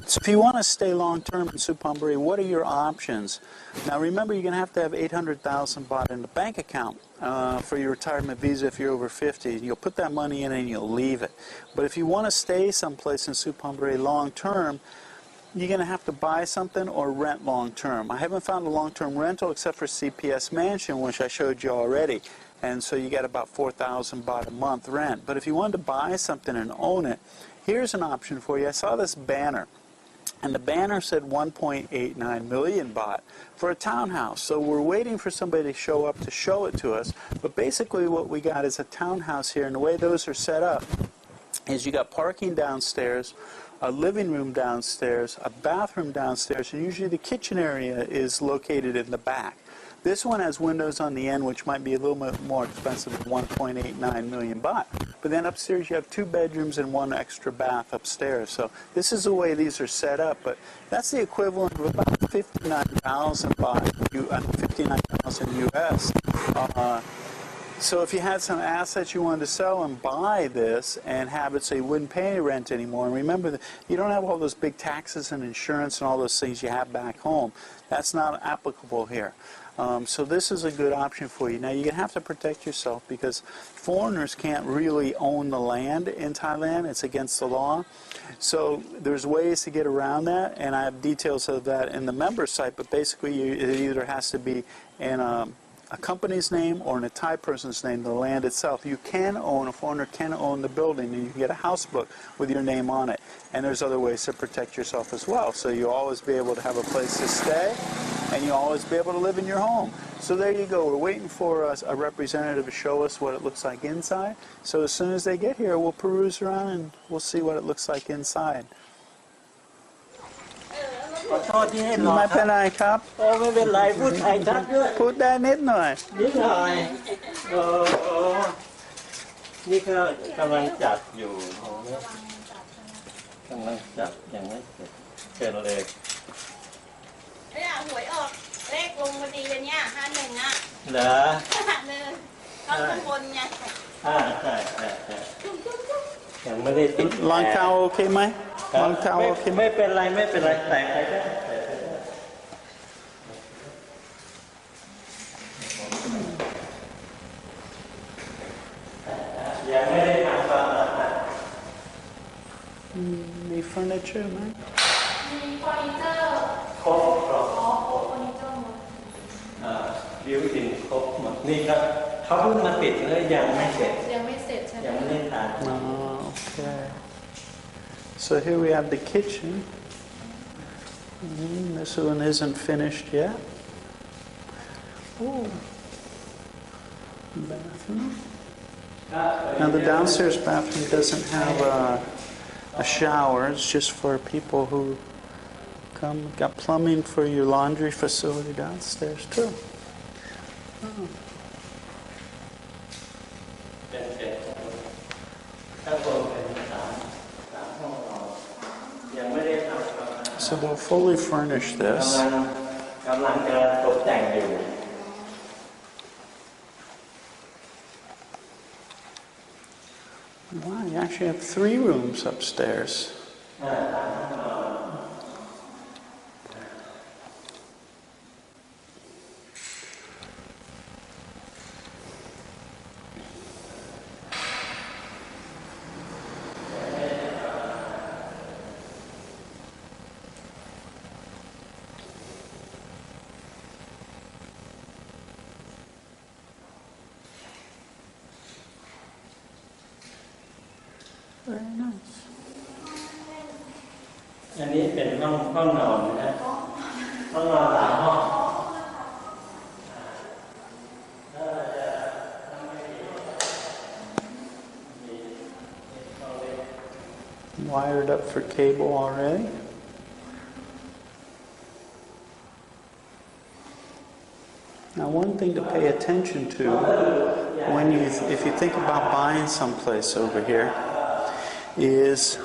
So if you want to stay long-term in Suphan Buri, what are your options? Now remember, you're going to have 800,000 baht in the bank account for your retirement visa if you're over 50. You'll put that money in and you'll leave it. But if you want to stay someplace in Suphan Buri long-term, you're going to have to buy something or rent long-term. I haven't found a long-term rental except for CPS Mansion, which I showed you already. And so you get about 4,000 baht a month rent. But if you wanted to buy something and own it, here's an option for you. I saw this banner. And the banner said 1.89 million baht for a townhouse. So we're waiting for somebody to show up to show it to us. But basically what we got is a townhouse here. And the way those are set up is you got parking downstairs, a living room downstairs, a bathroom downstairs, and usually the kitchen area is located in the back. This one has windows on the end, which might be a little bit more expensive than 1.89 million baht. But then upstairs you have 2 bedrooms and 1 extra bath upstairs. So this is the way these are set up. But that's the equivalent of about 59,000 baht, 59,000 US. So if you had some assets you wanted to sell and buy this and have it so you wouldn't pay any rent anymore, and remember that you don't have all those big taxes and insurance and all those things you have back home. That's not applicable here. So this is a good option for you. Now you're going to have to protect yourself because foreigners can't really own the land in Thailand. It's against the law. So there's ways to get around that, and I have details of that in the member site, but basically it either has to be in a company's name or in a Thai person's name, the land itself. You can own, a foreigner can own the building, and you can get a house book with your name on it. And there's other ways to protect yourself as well. So you'll always be able to have a place to stay, and you'll always be able to live in your home. So there you go. We're waiting for a representative to show us what it looks like inside. So as soon as they get here, we'll peruse around and we'll see what it looks like inside. ขอโทษที่ให้รอ ไม่เป็นไรครับ โอ้ไม่เป็นไรพูดไทยชัดด้วย พูดได้นิดหน่อย นิดหน่อยโอ้นี่ก็กำลังจัดอยู่กำลังจัดอย่างนี้เป็นเลยเนี่ยหวยออกเลขลงพอดีเลยเนี่ย51อ่ะเหรอ51เข้าข้างบนไงใช่ยังไม่ได้ติดรองเท้าโอเคไหมรองเท้าโอเคไหม ไม่เป็นไรไม่เป็นไรใส่ไปได้ยังไม่ได้ทำความสะอาดมีเฟอร์นิเจอร์ไหมมีเฟอร์นิเจอร์ครบครบเฟอร์นิเจอร์หมดบิวอินครบหมดนี่ครับเขาเพิ่งมาติดเลยยังไม่เสร็จยังไม่เสร็จใช่ไหมยังไม่ได้ทาน Okay. So here we have the kitchen. This one isn't finished yet. Oh, bathroom. Now the downstairs bathroom doesn't have a shower. It's just for people who come. Got plumbing for your laundry facility downstairs too. Oh. So we'll fully furnish this. Wow, you actually have 3 rooms upstairs. Very nice. อันนี้เป็นห้องนอนนะห้องนอนหลายห้อง Wired up for cable already. Now, one thing to pay attention to if you think about buying someplace over here is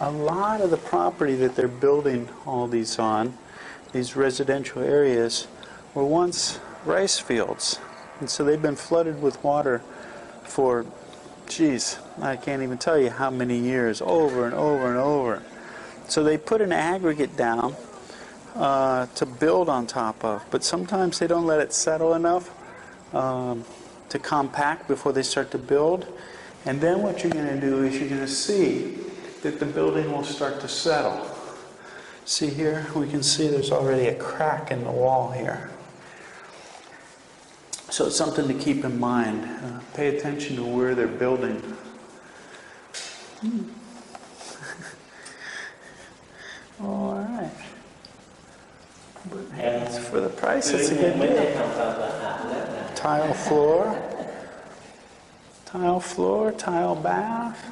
a lot of the property that they're building all these on, these residential areas, were once rice fields. And so they've been flooded with water for, geez, I can't even tell you how many years, over and over and over. So they put an aggregate down to build on top of, but sometimes they don't let it settle enough to compact before they start to build. And then what you're going to do is you're going to see that the building will start to settle. See here, we can see there's already a crack in the wall here. So it's something to keep in mind. Pay attention to where they're building. All right. But hey, for the price, it's a good deal. Tile floor, tile bath,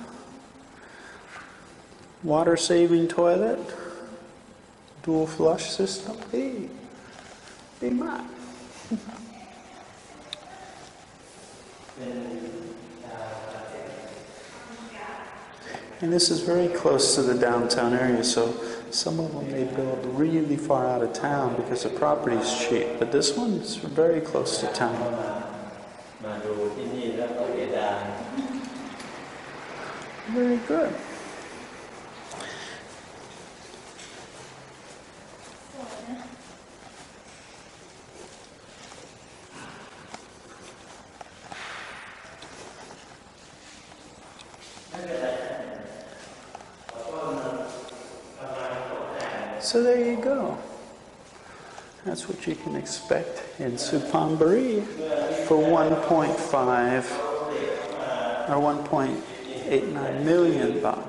water-saving toilet, dual flush system. Hey, be mine. And this is very close to the downtown area, so some of them they build really far out of town because the property is cheap, but this one is very close to town. Very good. So there you go. That's what you can expect in Suphan Buri for 1.5 or 1.89 million baht.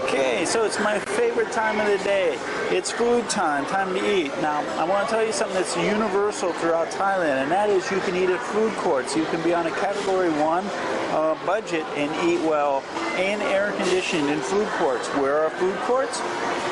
Okay, so it's my favorite time of the day. It's food time, time to eat. Now, I want to tell you something that's universal throughout Thailand, and that is you can eat at food courts. You can be on a Category 1 budget and eat well and air conditioned in food courts. Where are food courts?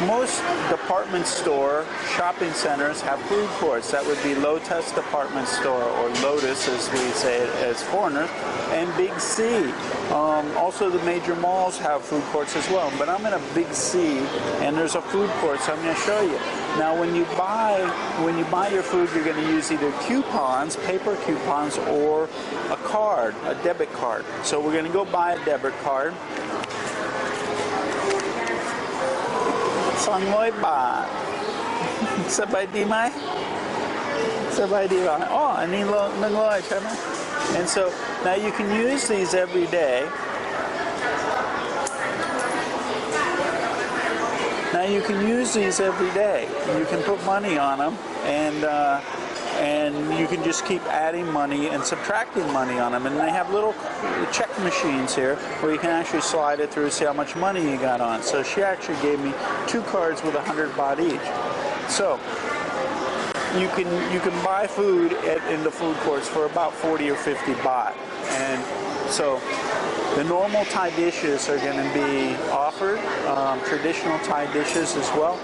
Most department store shopping centers have food courts. That would be Lotus Department Store, or Lotus as we say it as foreigners, and Big C. Also the major malls have food courts as well, but I'm in a Big C and there's a food court, so I'm going to show you. Now when you buy your food, you're going to use either coupons, paper coupons, or a card, a debit card. So we're going to go buy a debit card. 200 baht สบายดีไหมสบายดีป่ะอ๋ออันนี้100ใช่ไหม And so now you can use these every day. Now you can use these every day. You can put money on them, and you can just keep adding money and subtracting money on them. And they have little check machines here where you can actually slide it through, see how much money you got on. So she actually gave me 2 cards with 100 baht each. So you can buy food in the food courts for about 40 or 50 baht. And so the normal Thai dishes are going to be offered, traditional Thai dishes as well.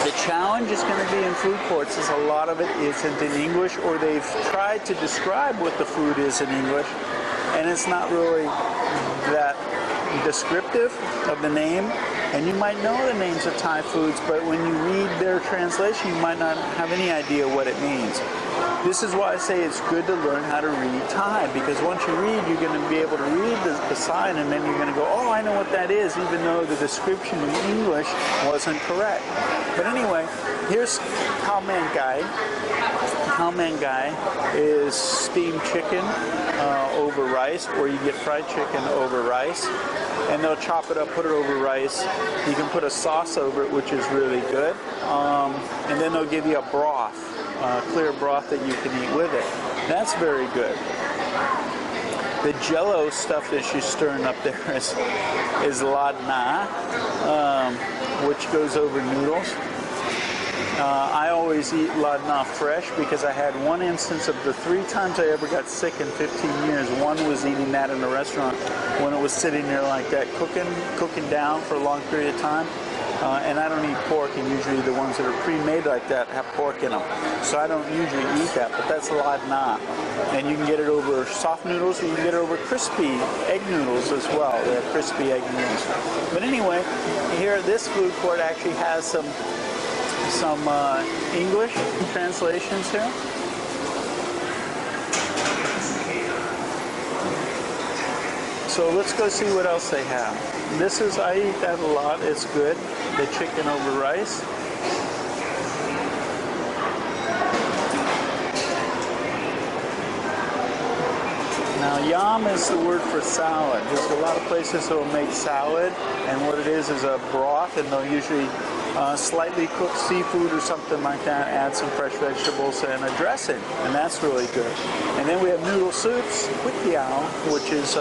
The challenge is going to be in food courts is a lot of it isn't in English, or they've tried to describe what the food is in English, and it's not really that descriptive of the name. And you might know the names of Thai foods, but when you read their translation, you might not have any idea what it means. This is why I say it's good to learn how to read Thai, because once you read, you're going to be able to read the sign, and then you're going to go, oh, I know what that is, even though the description in English wasn't correct. But anyway, here's khao man gai. Khao man gai is steamed chicken over rice, or you get fried chicken over rice. And they'll chop it up, put it over rice. You can put a sauce over it, which is really good. And then they'll give you a broth, clear broth that you can eat with it. That's very good. The jello stuff that she's stirring up there is lad na, which goes over noodles. I always eat lad na fresh because I had one instance of the 3 times I ever got sick in 15 years. One was eating that in a restaurant when it was sitting there like that, cooking down for a long period of time. And I don't eat pork, and usually the ones that are pre-made like that have pork in them. So I don't usually eat that, but that's lad na. And you can get it over soft noodles, or you can get it over crispy egg noodles as well. They have crispy egg noodles. But anyway, here this food court actually has some some English translations here. So let's go see what else they have. This is, I eat that a lot, it's good. The chicken over rice. Now, yam is the word for salad. There's a lot of places that will make salad, and what it is a broth, and they'll usually slightly cook seafood or something like that, add some fresh vegetables and a dressing, and that's really good. And then we have noodle soups, kwetiao, which is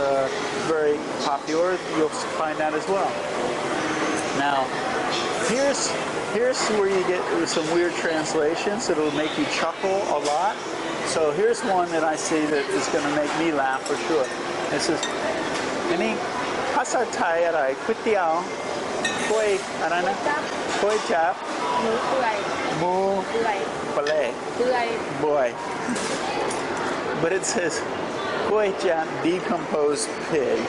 very popular. You'll find that as well. Now, here's where you get some weird translations that'll make you chuckle a lot. So here's one that I see that is going to make me laugh for sure. It says, "Any hasa Thai arai kwetiao, koi arana, koi chap, mu palay, boy." But it says, "Koi chap decomposed pig."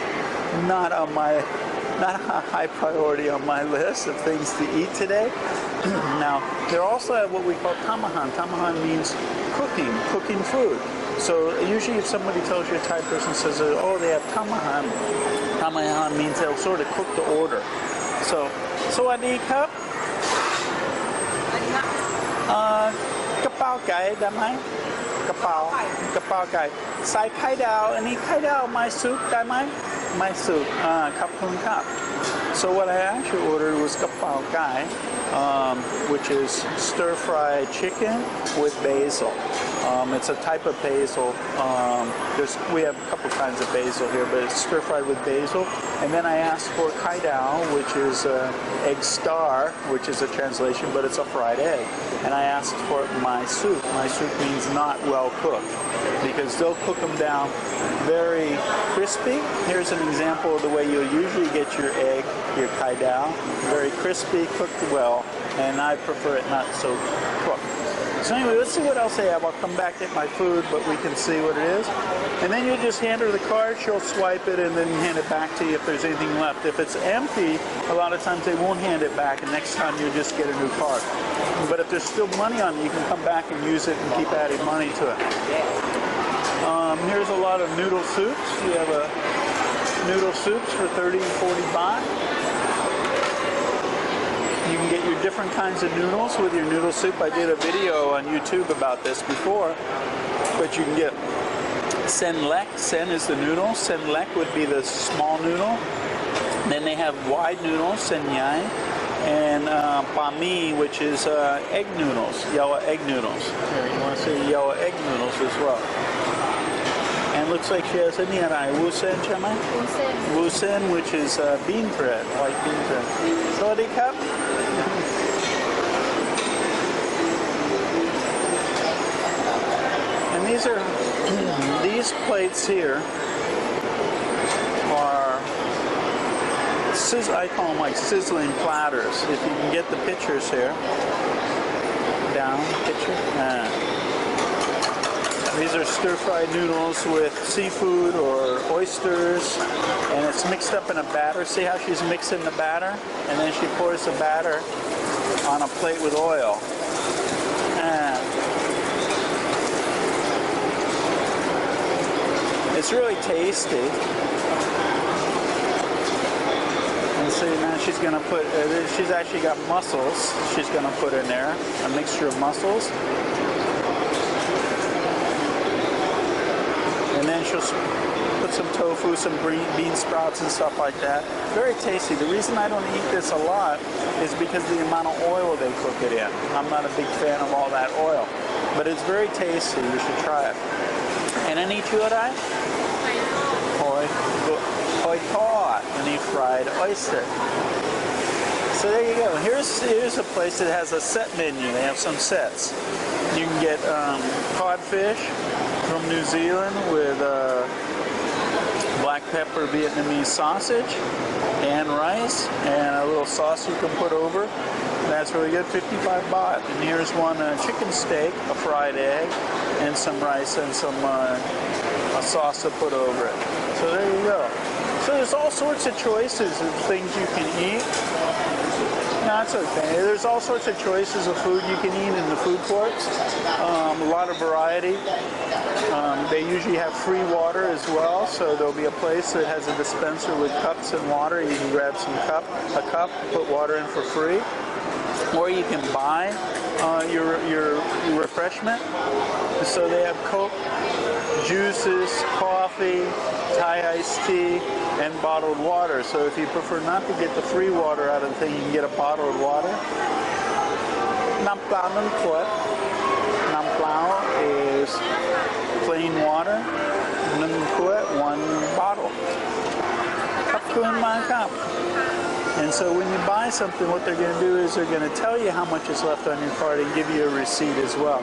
Not a high priority on my list of things to eat today. Now, they also have what we call tamahan. Tamahan means cooking food. So usually if somebody tells you, a Thai person says, oh, they have tamahan, tamahan means they'll sort of cook the order. So, sawadee cup. Kapao gai da mai? Kapao gai. Sai kai dao, any kai dao mai soup da mai? My soup, cup and cup. So what I actually ordered was kapao gai, which is stir-fried chicken with basil. It's a type of basil. We have a couple kinds of basil here, but it's stir-fried with basil. And then I asked for kai dao, which is egg star, which is a translation, but it's a fried egg. And I asked for my soup. My soup means not well cooked, because they'll cook them down very crispy. Here's an example of the way you'll usually get your egg, your kai dao, very crispy, cooked well, and I prefer it not so cooked. So anyway, let's see what else they have. I'll come back get my food, but we can see what it is. And then you just hand her the card, she'll swipe it and then hand it back to you if there's anything left. If it's empty, a lot of times they won't hand it back, and next time you'll just get a new card. But if there's still money on it, you can come back and use it and keep adding money to it. Here's a lot of noodle soups. You have noodle soups for 30 and 40 baht. You can get your different kinds of noodles with your noodle soup. I did a video on YouTube about this before, but you can get sen lek. Sen is the noodle. Sen lek would be the small noodle. Then they have wide noodles, sen yai, and pa mi, which is egg noodles, yawa egg noodles. Here, you want to see yawa egg noodles as well. And looks like she has a niarai wusen, chamai? Wusen, which is bean bread, white bean bread. Sawadee cup. And these plates here are, I call them like sizzling platters. If you can get the pictures here. Down, picture. These are stir-fried noodles with seafood or oysters, and it's mixed up in a batter. See how she's mixing the batter? And then she pours the batter on a plate with oil. It's really tasty. And so now she's going to put, she's actually got mussels she's going to put in there, a mixture of mussels. And then she'll put some tofu, some bean sprouts and stuff like that. Very tasty. The reason I don't eat this a lot is because of the amount of oil they cook it in. I'm not a big fan of all that oil. But it's very tasty. You should try it. And any chuarai? Hoi taught. Any fried oyster. So there you go. Here's a place that has a set menu. They have some sets. You can get codfish from New Zealand with black pepper Vietnamese sausage and rice and a little sauce you can put over. That's really good, 55 baht. And here's one chicken steak, a fried egg, and some rice and some a sauce to put over it. So there you go. So there's all sorts of choices of things you can eat. No, it's okay. There's all sorts of choices of food you can eat in the food courts. A lot of variety. They usually have free water as well, so there'll be a place that has a dispenser with cups and water. You can grab a cup, put water in for free. Or you can buy your refreshment. So they have Coke, juices, coffee, Thai iced tea, and bottled water. So if you prefer not to get the free water out of the thing, you can get a bottled water. Nam Plao Nam Quat. Nam Plao is plain water. Nam Quat, one bottle. Cup Kun Ma Cup. And so when you buy something, what they're going to do is they're going to tell you how much is left on your card and give you a receipt as well.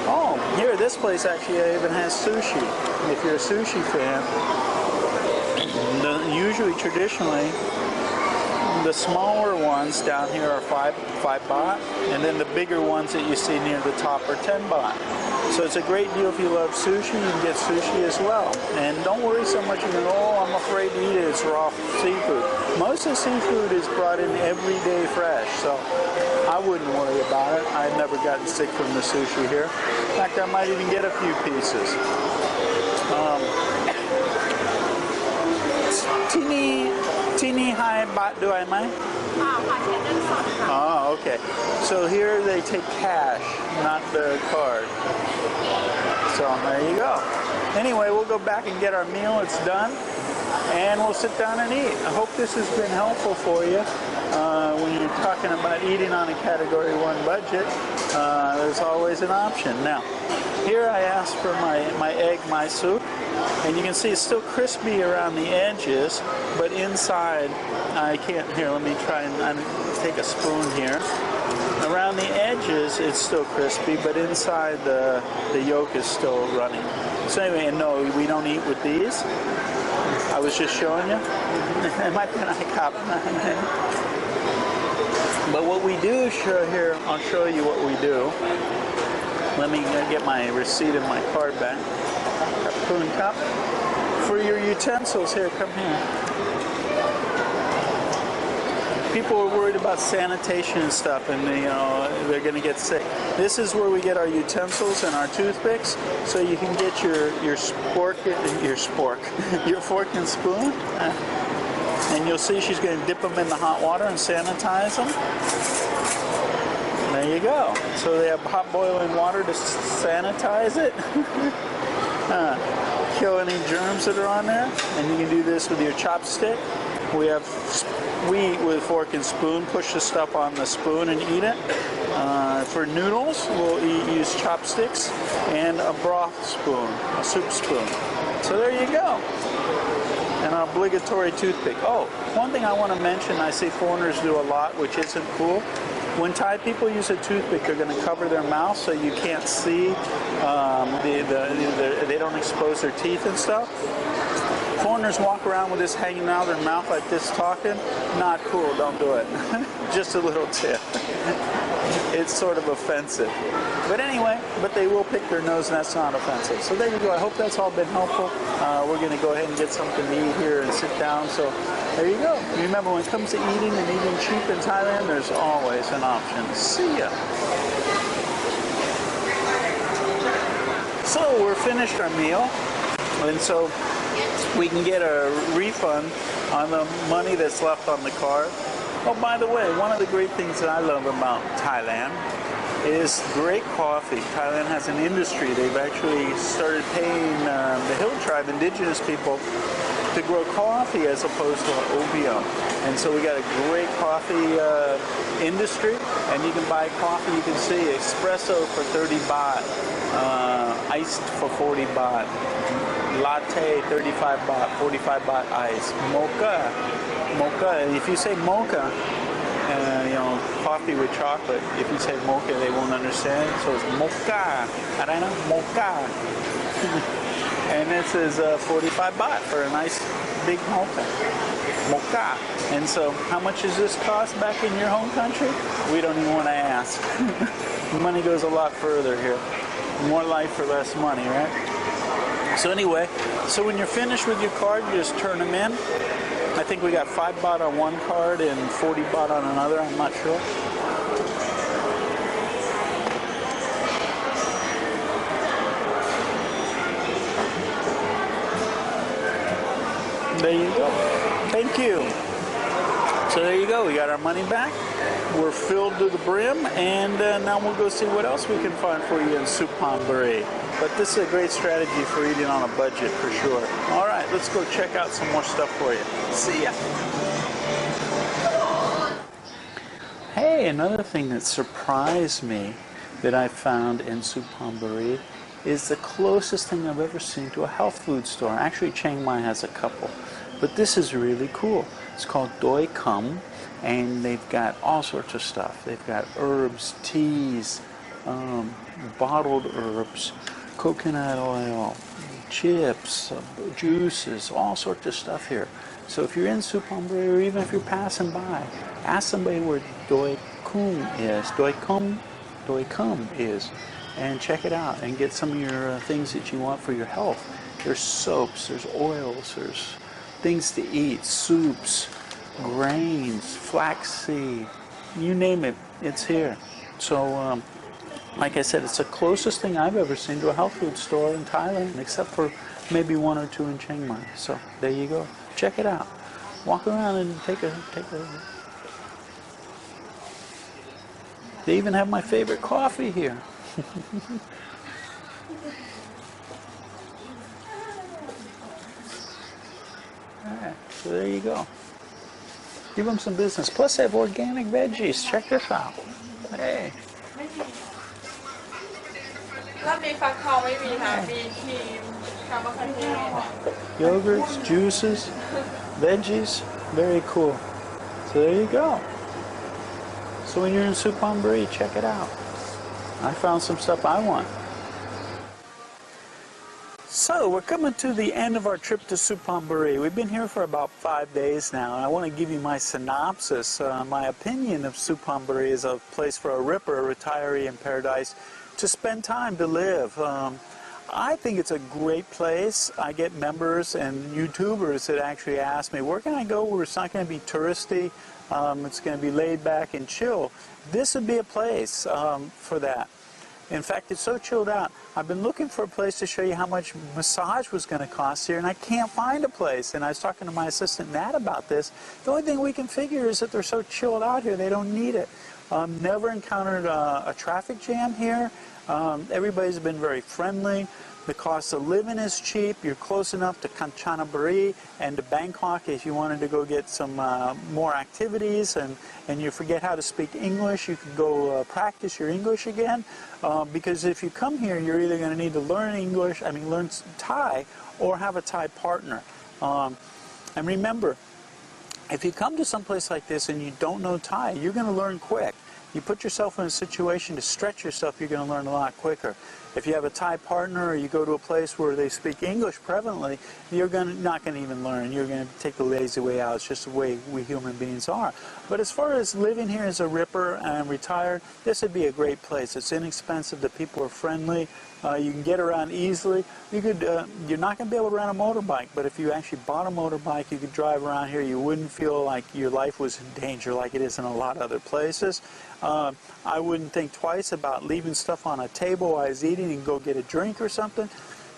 Oh, here, this place actually even has sushi. If you're a sushi fan, usually, traditionally, the smaller ones down here are 5 baht, and then the bigger ones that you see near the top are 10 baht. So it's a great deal if you love sushi. You can get sushi as well. And don't worry so much, you go, oh, I'm afraid to eat it, it's raw seafood. Most of the seafood is brought in every day fresh, so I wouldn't worry about it. I've never gotten sick from the sushi here. In fact, I might even get a few pieces. Tini hai baht do I mind? Oh, okay. So here they take cash, not the card. So there you go. Anyway, we'll go back and get our meal. It's done. And we'll sit down and eat. I hope this has been helpful for you. When you're talking about eating on a Category 1 budget, there's always an option. Now, here I asked for my egg soup. And you can see it's still crispy around the edges, but inside, I can't, here, let me try and take a spoon here. Around the edges, it's still crispy, but inside the yolk is still running. So anyway, no, we don't eat with these. I was just showing you. But what we do show here, I'll show you what we do. Let me get my receipt and my card back. Spoon cup. For your utensils, here, come here. People are worried about sanitation and stuff, and they're going to get sick. This is where we get our utensils and our toothpicks, so you can get your fork and spoon. And you'll see she's going to dip them in the hot water and sanitize them. There you go. So they have hot boiling water to sanitize it. Kill any germs that are on there. And you can do this with your chopstick. We eat with fork and spoon, push the stuff on the spoon and eat it. For noodles, we'll use chopsticks and a broth spoon, a soup spoon. So there you go. An obligatory toothpick. Oh, one thing I want to mention, I see foreigners do a lot, which isn't cool. When Thai people use a toothpick, they're going to cover their mouth so you can't see. They don't expose their teeth and stuff. Foreigners walk around with this hanging out of their mouth like this talking. Not cool, don't do it. Just a little tip. It's sort of offensive. But anyway, they will pick their nose and that's not offensive. So there you go. I hope that's all been helpful. We're going to go ahead and get something to eat here and sit down. So there you go. Remember, when it comes to eating and eating cheap in Thailand, there's always an option. See ya. So we're finished our meal. And so we can get a refund on the money that's left on the card. Oh, by the way, one of the great things that I love about Thailand is great coffee. Thailand has an industry. They've actually started paying the hill tribe, indigenous people, to grow coffee as opposed to opium. And so we got a great coffee industry, and you can buy coffee, you can see espresso for 30 baht, iced for 40 baht, latte 35 baht, 45 baht ice, mocha, and if you say mocha, coffee with chocolate, if you say mocha, they won't understand, so it's mocha, I know, mocha. And this is 45 baht for a nice big mocha. Mocha. And so, how much does this cost back in your home country? We don't even want to ask. Money goes a lot further here. More life for less money, right? So anyway, so when you're finished with your card, you just turn them in. I think we got 5 baht on one card and 40 baht on another. I'm not sure. There you go. Thank you. So there you go. We got our money back. We're filled to the brim, and now we'll go see what else we can find for you in Suphan Buri. But this is a great strategy for eating on a budget for sure. All right, let's go check out some more stuff for you. See ya. Hey, another thing that surprised me that I found in Suphan Buri is the closest thing I've ever seen to a health food store. Actually, Chiang Mai has a couple, but this is really cool. It's called Doi Kum, and they've got all sorts of stuff. They've got herbs, teas, bottled herbs, coconut oil, chips, juices, all sorts of stuff here. So if you're in Suphan Buri, or even if you're passing by, ask somebody where Doi Kum is, and check it out and get some of your things that you want for your health. There's soaps, there's oils, there's things to eat, soups, grains, flaxseed, you name it, it's here. So, like I said, it's the closest thing I've ever seen to a health food store in Thailand, except for maybe 1 or 2 in Chiang Mai. So, there you go. Check it out. Walk around and take a. They even have my favorite coffee here. Alright, so there you go. Give them some business. Plus they have organic veggies. Check this out. Hey. Yogurts, juices, veggies. Very cool. So there you go. So when you're in Suphan Buri, check it out. I found some stuff I want. So we're coming to the end of our trip to Suphan Buri. We've been here for about 5 days now, and I want to give you my synopsis, my opinion of Suphan Buri as a place for a ripper, a retiree in paradise, to spend time, to live. I think it's a great place. I get members and YouTubers that actually ask me, where can I go where it's not going to be touristy, it's going to be laid back and chill. This would be a place for that. In fact, it's so chilled out. I've been looking for a place to show you how much massage was going to cost here, and I can't find a place. And I was talking to my assistant Nat about this. The only thing we can figure is that they're so chilled out here, they don't need it. Never encountered a traffic jam here. Everybody's been very friendly. The cost of living is cheap. You're close enough to Kanchanaburi and to Bangkok if you wanted to go get some more activities and you forget how to speak English, you can go practice your English again. Because if you come here, you're either going to need to learn learn Thai, or have a Thai partner. And remember, if you come to some place like this and you don't know Thai, you're going to learn quick. You put yourself in a situation to stretch yourself, you're going to learn a lot quicker. If you have a Thai partner or you go to a place where they speak English prevalently, you're not going to even learn. You're going to take the lazy way out. It's just the way we human beings are. But as far as living here as a ripper and retired, this would be a great place. It's inexpensive. The people are friendly. You can get around easily. You're not going to be able to rent a motorbike, but if you actually bought a motorbike, you could drive around here. You wouldn't feel like your life was in danger like it is in a lot of other places. I wouldn't think twice about leaving stuff on a table while I was eating and go get a drink or something.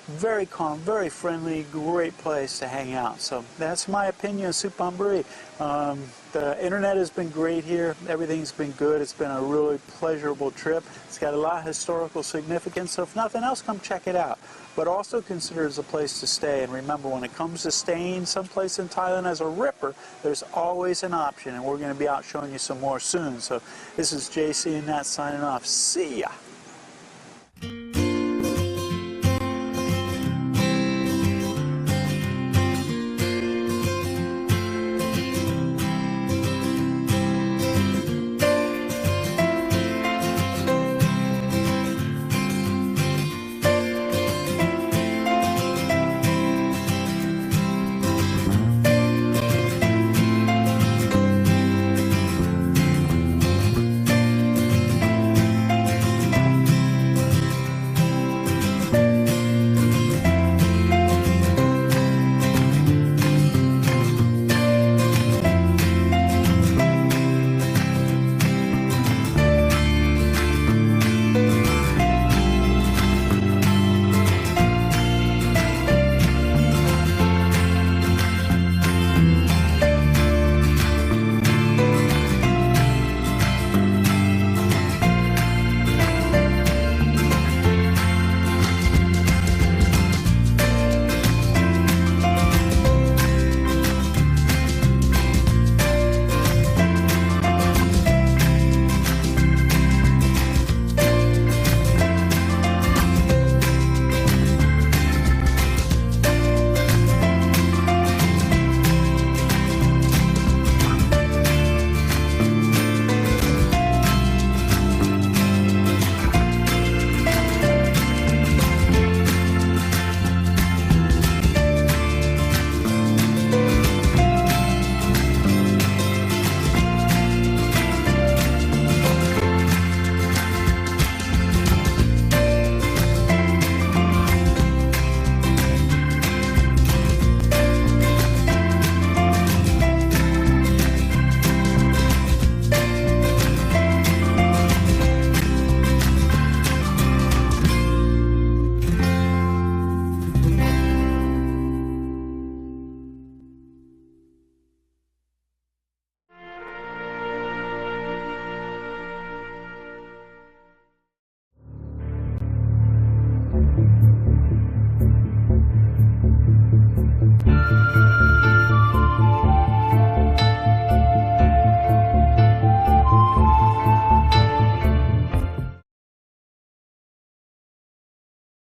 Very calm, very friendly, great place to hang out. So that's my opinion of Suphan Buri. The internet has been great here. Everything's been good. It's been a really pleasurable trip. It's got a lot of historical significance. So if nothing else, come check it out. But also consider it as a place to stay. And remember, when it comes to staying someplace in Thailand as a ripper, there's always an option. And we're going to be out showing you some more soon. So this is JC and Nat signing off. See ya.